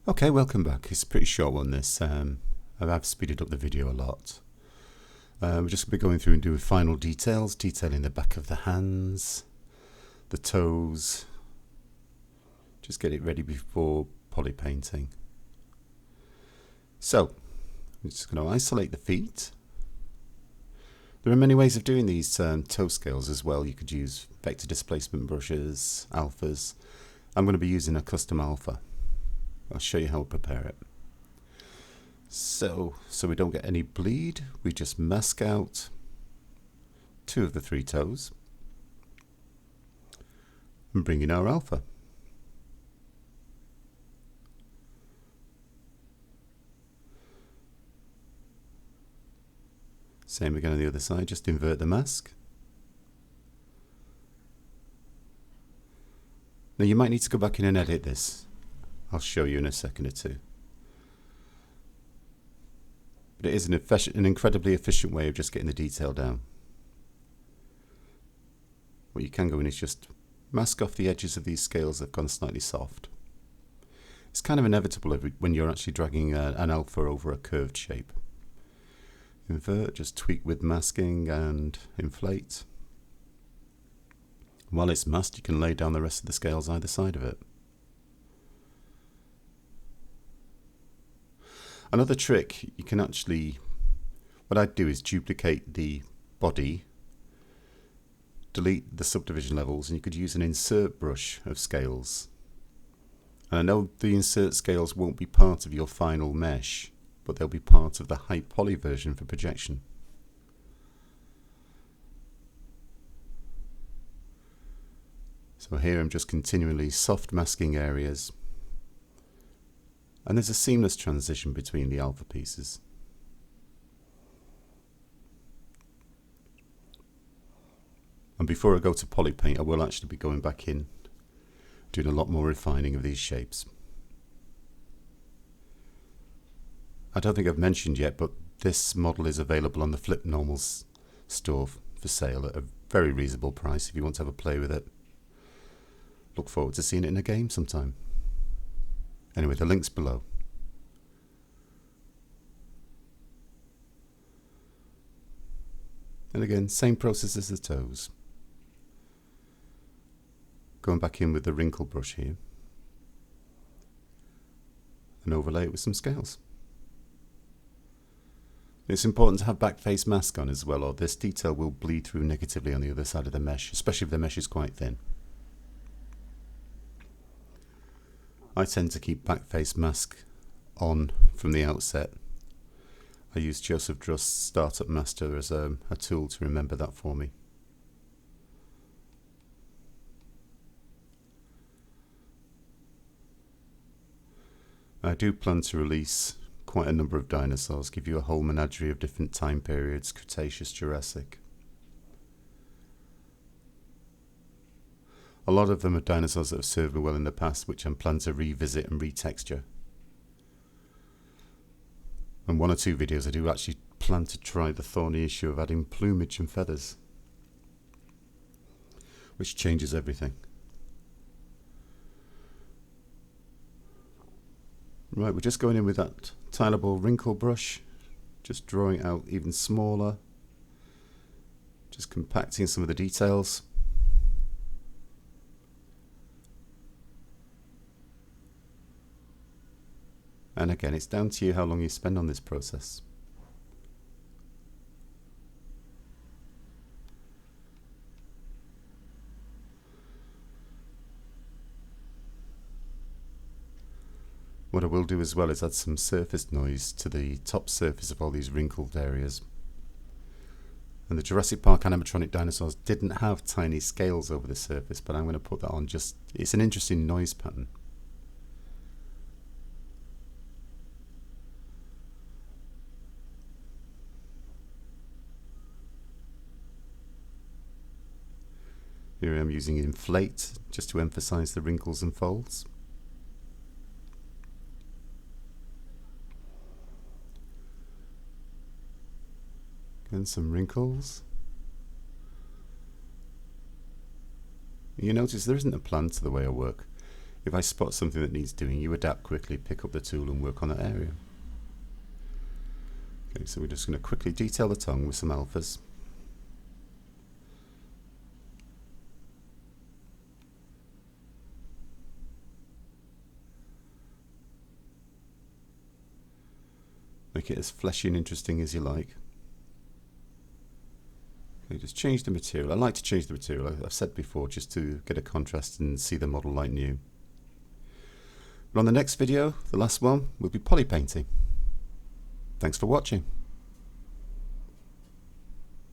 Okay, welcome back. It's a pretty short one this. I've speeded up the video a lot. We're just going to be going through and doing final details, detailing the back of the hands, the toes. Just get it ready before poly painting. So, I'm just going to isolate the feet. There are many ways of doing these toe scales as well. You could use vector displacement brushes, alphas. I'm going to be using a custom alpha. I'll show you how to prepare it. So we don't get any bleed, we just mask out 2 of the 3 toes and bring in our alpha. Same again on the other side, just invert the mask. Now you might need to go back in and edit this. I'll show you in a second or two. But it is an incredibly efficient way of just getting the detail down. What you can go in is just mask off the edges of these scales that have gone slightly soft. It's kind of inevitable when you're actually dragging an alpha over a curved shape. Invert, just tweak with masking and inflate. While it's masked, you can lay down the rest of the scales either side of it. Another trick, you can actually, what I'd do is duplicate the body, delete the subdivision levels, and you could use an insert brush of scales. And I know the insert scales won't be part of your final mesh, but they'll be part of the high poly version for projection. So here I'm just continually soft masking areas. And there's a seamless transition between the alpha pieces. And before I go to poly paint, I will actually be going back in, doing a lot more refining of these shapes. I don't think I've mentioned yet, but this model is available on the Flip Normals store for sale at a very reasonable price if you want to have a play with it. Look forward to seeing it in a game sometime. Anyway, the link's below. And again, same process as the toes. Going back in with the wrinkle brush here. And overlay it with some scales. It's important to have back face mask on as well, or this detail will bleed through negatively on the other side of the mesh, especially if the mesh is quite thin. I tend to keep back face mask on from the outset. I use Zbrus's Startup Master as a tool to remember that for me. I do plan to release quite a number of dinosaurs, give you a whole menagerie of different time periods, Cretaceous, Jurassic. A lot of them are dinosaurs that have served me well in the past, which I'm planning to revisit and retexture. And 1 or 2 videos I do actually plan to try the thorny issue of adding plumage and feathers, which changes everything. Right, we're just going in with that tileable wrinkle brush, just drawing it out even smaller, just compacting some of the details. And again, it's down to you how long you spend on this process. What I will do as well is add some surface noise to the top surface of all these wrinkled areas. And the Jurassic Park animatronic dinosaurs didn't have tiny scales over the surface, but I'm going to put that on just, it's an interesting noise pattern. Here I'm using inflate just to emphasize the wrinkles and folds. Again, some wrinkles. You notice there isn't a plan to the way I work. If I spot something that needs doing, you adapt quickly, pick up the tool and work on that area. Okay, so we're just going to quickly detail the tongue with some alphas. Make it as fleshy and interesting as you like. Okay, just change the material. I like to change the material, I've said before, just to get a contrast and see the model like new. But on the next video, the last one, we'll be poly painting. Thanks for watching.